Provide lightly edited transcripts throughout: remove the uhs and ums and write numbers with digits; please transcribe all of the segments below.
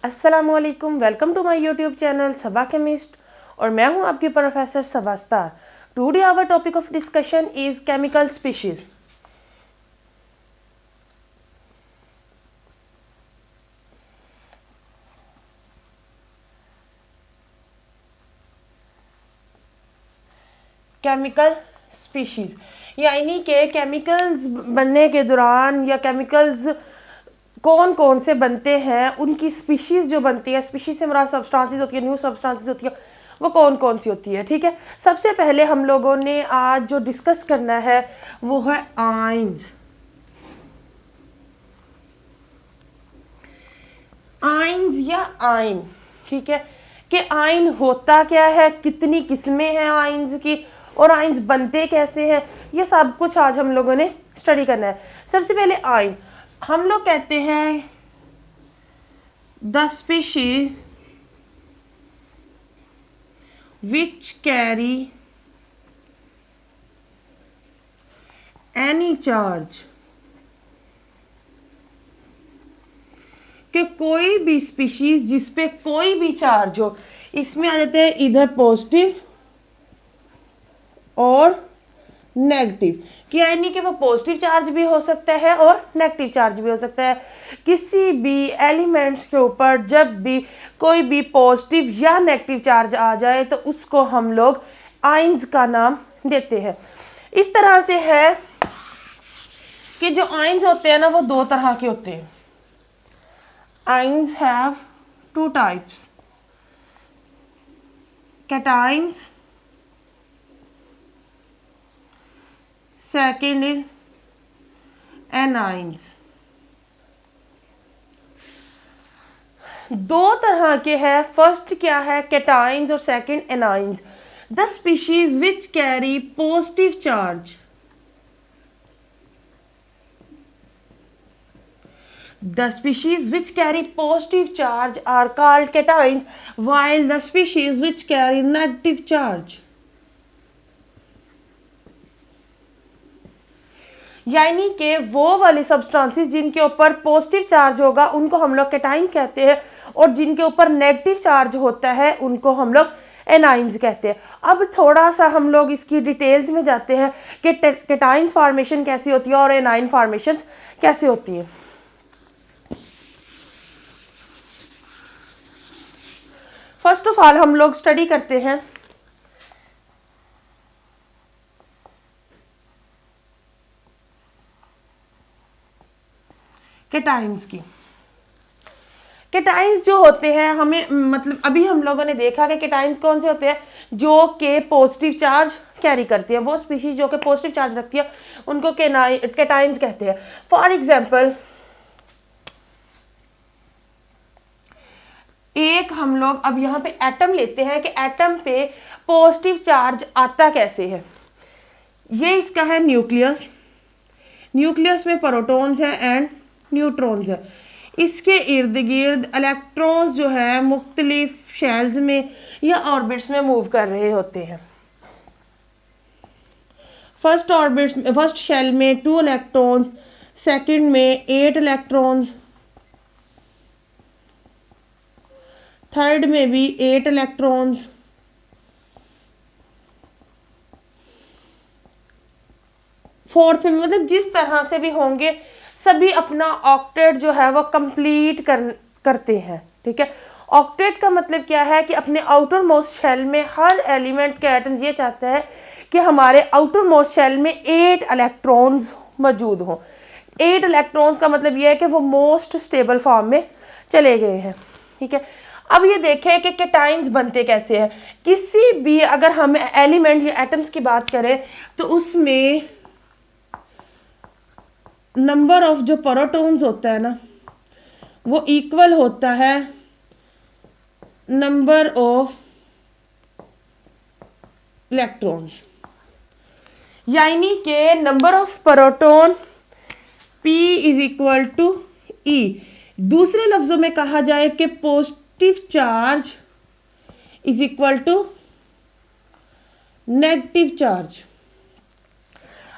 अस्सलामुअलैकुम, welcome to my YouTube channel Saba chemist और मैं हूं आपकी professor Saba Star. Today our topic of discussion is chemical species. Chemical species यानी कि केमिकल्स बनने के दौरान या केमिकल्स कौन कौन से बनते हैं, उनकी स्पीशीज़ जो बनती है, स्पीशीज़ से हमारा सब्सटेंसेस होती है, न्यू सब्सटेंसेस होती है, वो कौन कौन सी होती है। ठीक है, सबसे पहले हम लोगों ने आज जो डिस्कस करना है वो है आइंस। आइंस या आइन, ठीक है, कि आइन होता क्या है, कितनी किस्में हैं आइंस की और आइंस बनते कैसे हैं, ये सब कुछ आज हम लोगों ने स्टडी करना है। सबसे पहले आइन, हम लोग कहते हैं the species which carry any charge, कि कोई भी स्पीशीज जिस पे कोई भी चार्ज हो, इसमें आ जाते हैं इधर पॉजिटिव और नेगेटिव, कि यानी कि वो पॉजिटिव चार्ज भी हो सकता है और नेगेटिव चार्ज भी हो सकता है। किसी भी एलिमेंट्स के ऊपर जब भी कोई भी पॉजिटिव या नेगेटिव चार्ज आ जाए तो उसको हम लोग आइंस का नाम देते हैं। इस तरह से है कि जो आइंस होते हैं ना, वो दो तरह के होते हैं। Ions have two types, cations, second is anions. दो तरह के हैं, फर्स्ट क्या है कैटाइंस और second anions. The species which carry positive charge, the species which carry positive charge are called cations, while the species which carry negative charge, यानी कि वो वाले सब्सटेंसेस जिनके ऊपर पॉजिटिव चार्ज होगा उनको हम लोग कैटाइंस कहते हैं और जिनके ऊपर नेगेटिव चार्ज होता है उनको हम लोग एनाइंस कहते हैं। अब थोड़ा सा हम लोग इसकी डिटेल्स में जाते हैं कि कैटाइंस फॉर्मेशन कैसी होती है और एनाइन फॉर्मेशन कैसे होती है। फर्स्ट ऑफ ऑल हम लोग स्टडी करते हैं कैटाइंस की। कैटाइंस जो होते हैं, हमें मतलब अभी हम लोगों ने देखा कि कैटाइंस कौन से होते हैं, जो के पॉजिटिव चार्ज कैरी करती है। वो स्पीशीज जो कि पॉजिटिव चार्ज रखती है उनको कैटाइंस कहते हैं। फॉर एग्जांपल, एक हम लोग अब यहाँ पे एटम लेते हैं कि एटम पे पॉजिटिव चार्ज आता कैसे है। ये इसका है न्यूक्लियस, न्यूक्लियस में प्रोटॉन्स है एंड न्यूट्रॉन्स है। इसके इर्द गिर्द इलेक्ट्रॉन्स जो है मुख्तलिफ शेल्स में या ऑर्बिट्स में मूव कर रहे होते हैं। फर्स्ट शेल में 2 इलेक्ट्रॉन्स, सेकंड में 8 इलेक्ट्रॉन्स, थर्ड में भी 8 इलेक्ट्रॉन्स, फोर्थ में, मतलब जिस तरह से भी होंगे सभी अपना ऑक्टेट जो है वो कंप्लीट करते हैं। ठीक है, ऑक्टेट का मतलब क्या है कि अपने आउटर मोस्ट शेल में हर एलिमेंट के एटम्स ये चाहता है कि हमारे आउटर मोस्ट शेल में 8 इलेक्ट्रॉन्स मौजूद हों। 8 इलेक्ट्रॉन्स का मतलब ये है कि वो मोस्ट स्टेबल फॉर्म में चले गए हैं। ठीक है, अब ये देखें कि कैटाइंस बनते कैसे हैं। किसी भी अगर हम एलिमेंट या एटम्स की बात करें तो उसमें नंबर ऑफ जो प्रोटॉन्स होता है ना, वो इक्वल होता है नंबर ऑफ इलेक्ट्रॉन्स, यानी कि number of proton P is equal to E। दूसरे लफ्जों में कहा जाए कि positive charge is equal to negative charge.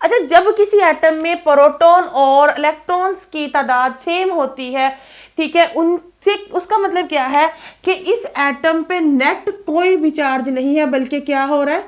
अच्छा, जब किसी एटम में प्रोटॉन और इलेक्ट्रॉन्स की तादाद सेम होती है, ठीक है, ठीक, उसका मतलब क्या है कि इस एटम पे नेट कोई भी चार्ज नहीं है, बल्कि क्या हो रहा है,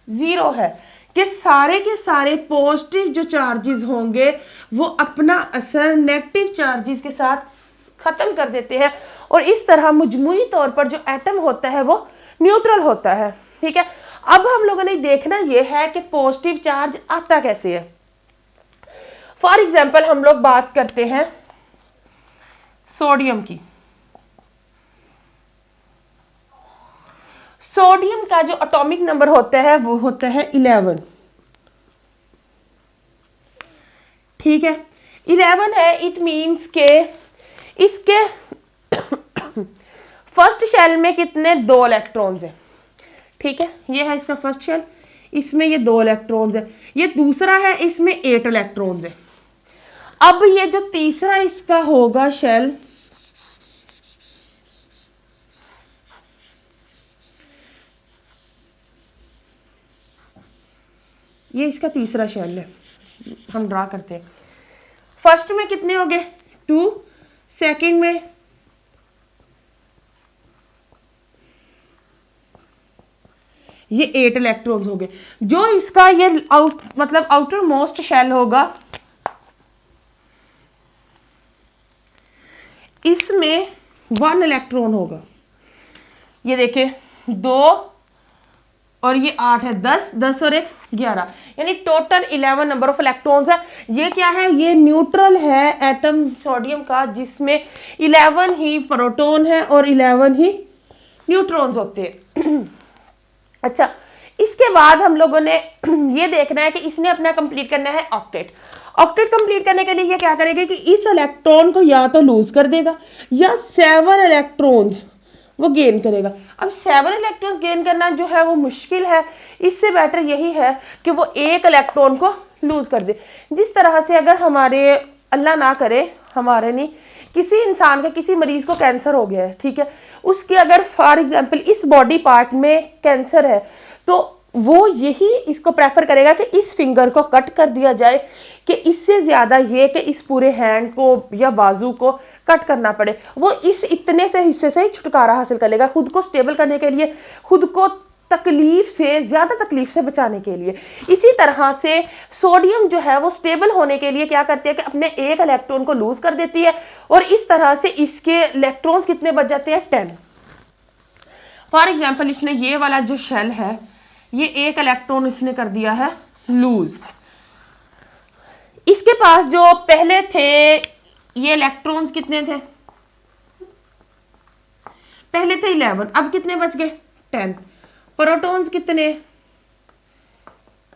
जीरो है, कि सारे के सारे पॉजिटिव जो चार्जेस होंगे वो अपना असर नेगेटिव चार्जेस के साथ खत्म कर देते हैं, और इस तरह मजमूई तौर पर जो एटम होता है वो न्यूट्रल होता है। ठीक है, अब हम लोगों ने देखना ये है कि पॉजिटिव चार्ज आता कैसे है। फॉर एग्जाम्पल हम लोग बात करते हैं सोडियम की। सोडियम का जो एटॉमिक नंबर होता है वो होता है 11। ठीक है, 11 है, इट मीन्स के इसके फर्स्ट शेल में कितने, 2 इलेक्ट्रॉन्स हैं। ठीक है, ये है इसका फर्स्ट शेल, इसमें ये 2 इलेक्ट्रॉन्स है। ये दूसरा है, इसमें 8 इलेक्ट्रॉन्स है। अब ये जो तीसरा इसका होगा शेल, ये इसका तीसरा शेल है, हम ड्रा करते हैं। फर्स्ट में कितने हो गए, 2, सेकंड में ये 8 इलेक्ट्रॉन्स हो गए। जो इसका ये मतलब आउटर मोस्ट शेल होगा, इसमें 1 इलेक्ट्रॉन होगा। ये देखिए 2 और ये 8 है, 10, 10 और 1 11, यानी टोटल 11 नंबर ऑफ इलेक्ट्रॉन्स है। ये क्या है, ये न्यूट्रल है एटम सोडियम का, जिसमें 11 ही प्रोटॉन है और 11 ही न्यूट्रॉन्स होते हैं। अच्छा, इसके बाद हम लोगों ने ये देखना है कि इसने अपना कंप्लीट करना है ऑक्टेट। ऑक्टेट कंप्लीट करने के लिए ये क्या करेगा कि इस इलेक्ट्रॉन को या तो लूज कर देगा या 7 इलेक्ट्रॉन्स वो गेन करेगा। अब 7 इलेक्ट्रॉन्स गेन करना जो है वो मुश्किल है, इससे बेटर यही है कि वो 1 इलेक्ट्रॉन को लूज कर दे। जिस तरह से अगर हमारे, अल्लाह ना करे हमारे नहीं, किसी इंसान का, किसी मरीज को कैंसर हो गया है, ठीक है, उसके अगर फॉर एग्जांपल इस बॉडी पार्ट में कैंसर है, तो वो यही इसको प्रेफर करेगा कि इस फिंगर को कट कर दिया जाए, कि इससे ज़्यादा ये कि इस पूरे हैंड को या बाजू को कट करना पड़े। वो इस इतने से हिस्से से ही छुटकारा हासिल कर लेगा, खुद को स्टेबल करने के लिए, खुद को तकलीफ से, ज़्यादा तकलीफ से बचाने के लिए। इसी तरह से सोडियम जो है वो स्टेबल होने के लिए क्या करती है कि अपने 1 इलेक्ट्रॉन को लूज कर देती है, और इस तरह से इसके इलेक्ट्रॉन्स कितने बच जाते हैं, 10। फॉर एग्जाम्पल इसने ये वाला जो शेल है, ये 1 इलेक्ट्रॉन इसने कर दिया है लूज। इसके पास जो पहले थे ये इलेक्ट्रॉन्स कितने थे, पहले थे 11, अब कितने बच गए, 10। प्रोटॉन्स कितने,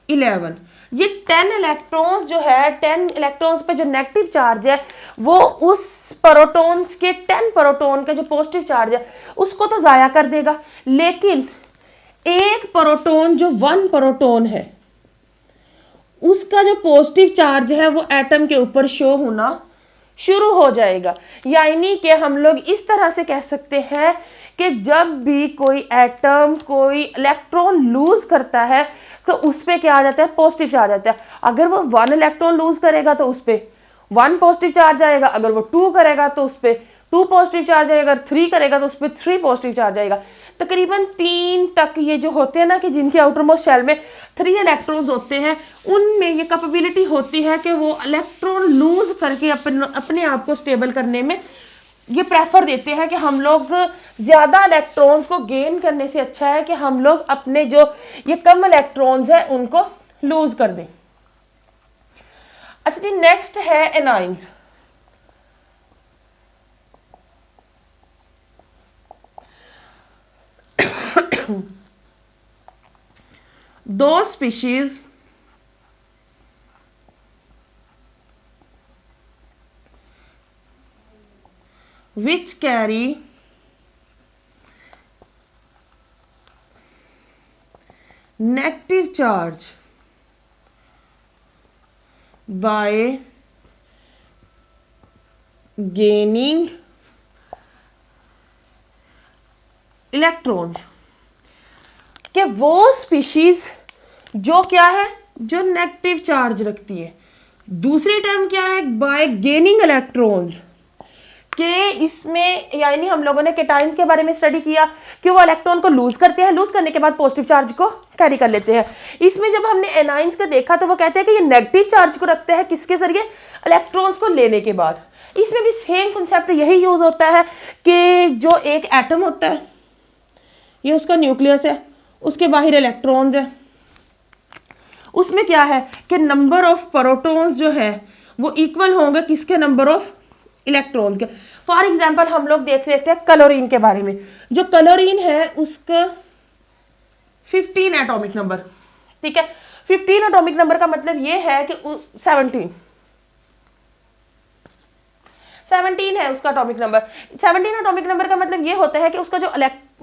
11। ये 10 इलेक्ट्रॉन्स जो है, 10 इलेक्ट्रॉन्स पे जो नेगेटिव चार्ज है वो उस प्रोटॉन्स के 10 प्रोटॉन का जो पॉजिटिव चार्ज है उसको तो जाया कर देगा, लेकिन एक प्रोटॉन जो 1 प्रोटॉन है उसका जो पॉजिटिव चार्ज है वो एटम के ऊपर शो होना शुरू हो जाएगा। यानी कि हम लोग इस तरह से कह सकते हैं कि जब भी कोई एटम कोई इलेक्ट्रॉन लूज करता है तो उस पर क्या आ जाता है, पॉजिटिव चार्ज आता है। अगर वो 1 इलेक्ट्रॉन लूज करेगा तो उस पर 1 पॉजिटिव चार्ज आएगा, अगर वो 2 करेगा तो उस पर 2 पॉजिटिव चार्ज आएगा, अगर 3 करेगा तो उस पर 3 पॉजिटिव चार्ज आएगा। तकरीबन 3 तक ये जो होते हैं ना, कि जिनके आउटर मोस्ट शेल में 3 इलेक्ट्रॉन्स होते हैं, उनमें ये कैपेबिलिटी होती है कि वो इलेक्ट्रॉन लूज करके अपने आप को स्टेबल करने में ये प्रेफर देते हैं कि हम लोग ज़्यादा इलेक्ट्रॉन्स को गेन करने से अच्छा है कि हम लोग अपने जो ये कम इलेक्ट्रॉन्स हैं उनको लूज कर दें। अच्छा जी, नेक्स्ट है anions. Those species which carry negative charge by gaining electrons, कि वो स्पीशीज जो क्या है, जो नेगेटिव चार्ज रखती है। दूसरी टर्म क्या है, बाय गेनिंग इलेक्ट्रॉन्स। कि इसमें यानी हम लोगों ने केटाइंस के बारे में स्टडी किया कि वो इलेक्ट्रॉन को लूज करते हैं, लूज करने के बाद पॉजिटिव चार्ज को कैरी कर लेते हैं। इसमें जब हमने एनाइंस का देखा तो वो कहते हैं कि ये नेगेटिव चार्ज को रखते हैं किसके जरिए, इलेक्ट्रॉन्स को लेने के बाद। इसमें भी सेम कंसेप्ट यही यूज होता है कि जो एक एटम होता है, ये उसका न्यूक्लियस है, उसके बाहर इलेक्ट्रॉन्स है, उसमें क्या है कि नंबर ऑफ प्रोटॉन्स जो है वो इक्वल होंगे किसके, नंबर ऑफ इलेक्ट्रॉन्स के। फॉर एग्जांपल हम लोग देख लेते हैं क्लोरीन के बारे में। जो क्लोरीन है उसका 15 एटॉमिक नंबर, ठीक है। 15 एटॉमिक नंबर का मतलब ये है कि 17 है उसका एटॉमिक नंबर। 17 एटॉमिक नंबर का मतलब ये होता है कि उसका जो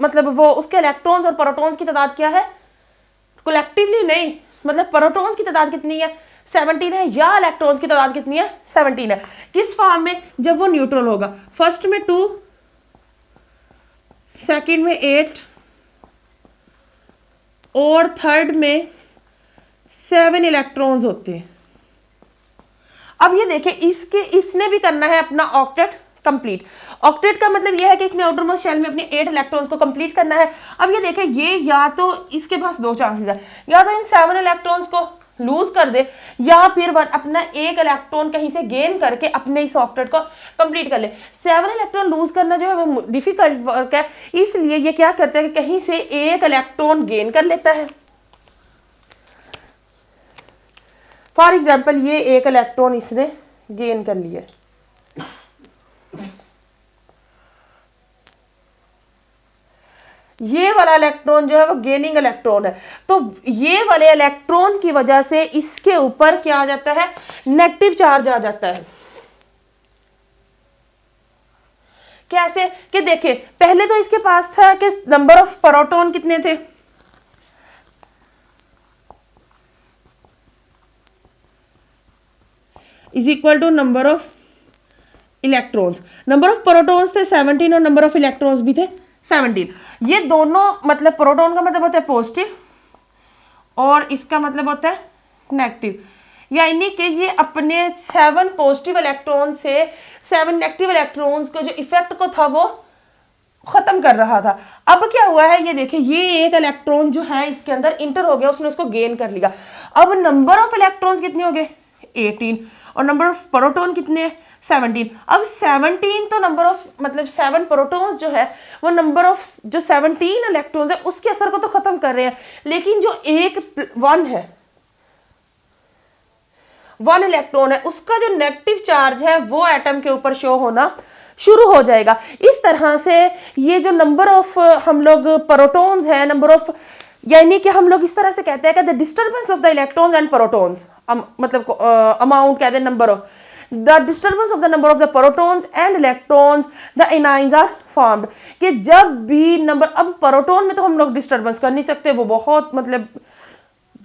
मतलब वो उसके इलेक्ट्रॉन्स और प्रोटॉन्स की तादाद क्या है, कलेक्टिवली नहीं, मतलब प्रोटॉन्स की तादाद कितनी है, 17 है, या इलेक्ट्रॉन्स की तादाद कितनी है, 17 है। किस फॉर्म में, जब वो न्यूट्रल होगा। फर्स्ट में 2, सेकंड में 8 और थर्ड में 7 इलेक्ट्रॉन्स होते हैं। अब ये देखें, इसने भी करना है अपना ऑक्टेट कंप्लीट। ऑक्टेट का मतलब ये है कि इसमें आउटर मोस्ट शेल में अपने 8 इलेक्ट्रॉन्स को कंप्लीट करना है। अब ये देखें, ये या तो इसके पास दो चांसेस है, या तो इन 7 इलेक्ट्रॉन्स को लूज कर दे, या फिर अपना एक इलेक्ट्रॉन कहीं से गेन करके अपने इस ऑक्टेट को कंप्लीट कर ले। 7 इलेक्ट्रॉन लूज करना जो है वो डिफिकल्ट वर्क है, इसलिए ये क्या करता है कि कहीं से एक इलेक्ट्रॉन गेन कर लेता है। फॉर एग्जाम्पल ये एक इलेक्ट्रॉन इसने गेन कर लिया, ये वाला इलेक्ट्रॉन जो है वो गेनिंग इलेक्ट्रॉन है, तो ये वाले इलेक्ट्रॉन की वजह से इसके ऊपर क्या आ जाता है, नेगेटिव चार्ज आ जाता है। कैसे कि देखिए, पहले तो इसके पास था कि नंबर ऑफ प्रोटॉन कितने थे, is equal to number of electrons. Number of protons थे 17 और नंबर ऑफ इलेक्ट्रॉन्स भी थे 17। ये दोनों मतलब प्रोटॉन का मतलब होता है पॉजिटिव और इसका मतलब होता है नेगेटिव, यानी कि ये अपने 7 पॉजिटिव इलेक्ट्रॉन से 7 नेगेटिव इलेक्ट्रॉन्स को जो इफेक्ट को था वो खत्म कर रहा था। अब क्या हुआ है, ये देखिए, ये एक इलेक्ट्रॉन जो है इसके अंदर इंटर हो गया, उसने उसको गेन कर लिया। अब नंबर ऑफ इलेक्ट्रॉन्स कितने हो गए, 18, और नंबर ऑफ प्रोटॉन कितने हैं, 17। अब 17 तो नंबर ऑफ मतलब 7 प्रोटॉन्स जो है वो नंबर ऑफ जो 17 इलेक्ट्रॉन्स है उसके असर को तो खत्म कर रहे हैं, लेकिन जो एक 1 है, 1 इलेक्ट्रॉन है, उसका जो नेगेटिव चार्ज है वो एटम के ऊपर शो होना शुरू हो जाएगा। इस तरह से ये जो नंबर ऑफ हम लोग प्रोटॉन्स है, नंबर ऑफ, यानी कि हम लोग इस तरह से कहते हैं कि the disturbance of the electrons and protons, मतलब अमाउंट कहते हैं number of the disturbance of the number of the protons and electrons the anions are formed. कि जब भी नंबर, अब प्रोटॉन में तो हम लोग डिस्टर्बेंस कर नहीं सकते, वो बहुत मतलब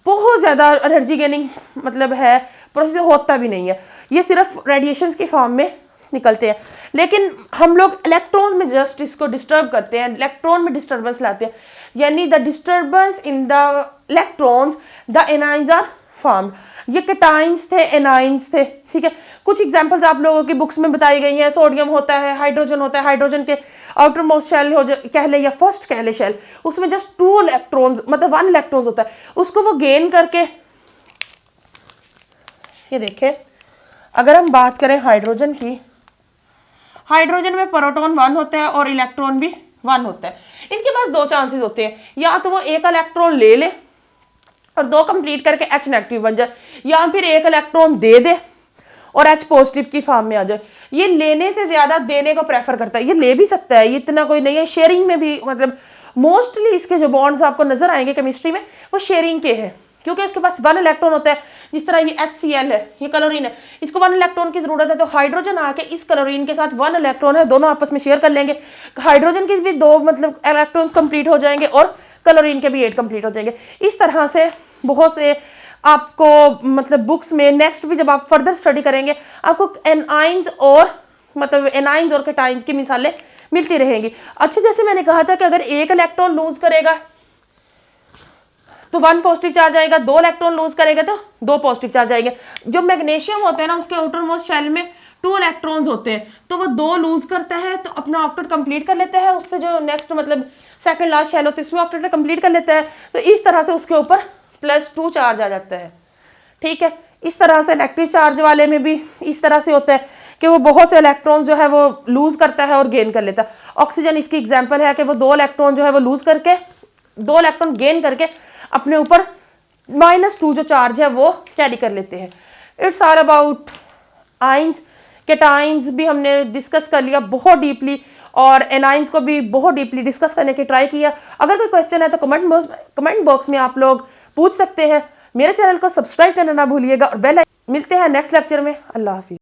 बहुत ज़्यादा एनर्जी गेनिंग मतलब है प्रोसेस, होता भी नहीं है, ये सिर्फ रेडिएशंस की फॉर्म में निकलते हैं। लेकिन हम लोग इलेक्ट्रॉन में जस्ट इसको डिस्टर्ब करते हैं, इलेक्ट्रॉन में डिस्टर्बेंस लाते हैं, यानी the disturbance in the electrons the anions are formed. ये केटाइंस थे, एनाइंस थे, ठीक है। कुछ एग्जांपल्स आप लोगों की बुक्स में बताई गई हैं, सोडियम होता है, हाइड्रोजन होता है, हाइड्रोजन के आउटर मोस्ट शेल हो कह ले या फर्स्ट कह ले शेल, उसमें जस्ट 2 इलेक्ट्रॉन्स मतलब 1 इलेक्ट्रॉन्स होता है, उसको वो गेन करके, ये देखें, अगर हम बात करें हाइड्रोजन की, हाइड्रोजन में प्रोटॉन 1 होता है और इलेक्ट्रॉन भी 1 होता है। इसके पास 2 चांसेस होते हैं, या तो वो एक इलेक्ट्रॉन ले ले और 2 कंप्लीट करके H नेगेटिव बन जाए, या फिर एक इलेक्ट्रॉन दे दे और H पॉजिटिव की फॉर्म में आ जाए। ये लेने से ज्यादा देने को प्रेफर करता है, ये ले भी सकता है, ये इतना कोई नहीं है। शेयरिंग में भी मतलब मोस्टली इसके जो बॉन्ड्स आपको नजर आएंगे केमिस्ट्री में वो शेयरिंग के हैं, क्योंकि उसके पास 1 इलेक्ट्रॉन होता है। जिस तरह ये HCl है, ये क्लोरीन है, इसको 1 इलेक्ट्रॉन की जरूरत है, तो हाइड्रोजन आके इस क्लोरीन के साथ 1 इलेक्ट्रॉन है, दोनों आपस में शेयर कर लेंगे, हाइड्रोजन के भी 2 मतलब इलेक्ट्रॉन्स कंप्लीट हो जाएंगे और क्लोरीन के भी 8 कंप्लीट हो जाएंगे। इस तरह से बहुत से आपको मतलब बुक्स में नेक्स्ट भी जब आप फर्दर स्टडी करेंगे आपको एनाइंस और मतलब एनाइंस और केटाइंस की मिसालें मिलती रहेंगी। अच्छा, जैसे मैंने कहा था कि अगर एक इलेक्ट्रॉन लूज करेगा तो 1 पॉजिटिव चार्ज आएगा, 2 इलेक्ट्रॉन लूज करेगा तो 2 पॉजिटिव चार्ज आएंगे। जो मैग्नीशियम होता है ना, उसके आउटर मोस्ट शेल में 2 इलेक्ट्रॉन्स होते हैं, तो वो 2 लूज करता है तो अपना ऑक्टेट कंप्लीट कर लेता है, उससे जो नेक्स्ट मतलब सेकंड लास्ट शेल होती है उसमें ऑक्टेट कंप्लीट कर लेता है। तो इस तरह से उसके ऊपर +2 चार्ज आ जाता है। ठीक है, इस तरह से नेगेटिव चार्ज वाले में भी इस तरह से होता है कि वो बहुत से इलेक्ट्रॉन्स जो है वो लूज करता है और गेन कर लेता है। ऑक्सीजन इसकी एग्जांपल है कि वो 2 इलेक्ट्रॉन जो है वो लूज करके 2 इलेक्ट्रॉन गेन करके अपने ऊपर -2 जो चार्ज है वो कैरी कर लेते हैं। It's all about ions. Cations भी हमने डिस्कस कर लिया बहुत डीपली, और एनाइंस को भी बहुत डीपली डिस्कस करने की ट्राई किया। अगर कोई क्वेश्चन है तो कमेंट बॉक्स में आप लोग पूछ सकते हैं। मेरे चैनल को सब्सक्राइब करना ना भूलिएगा और बेल। मिलते हैं नेक्स्ट लेक्चर में। अल्लाह हाफिज़।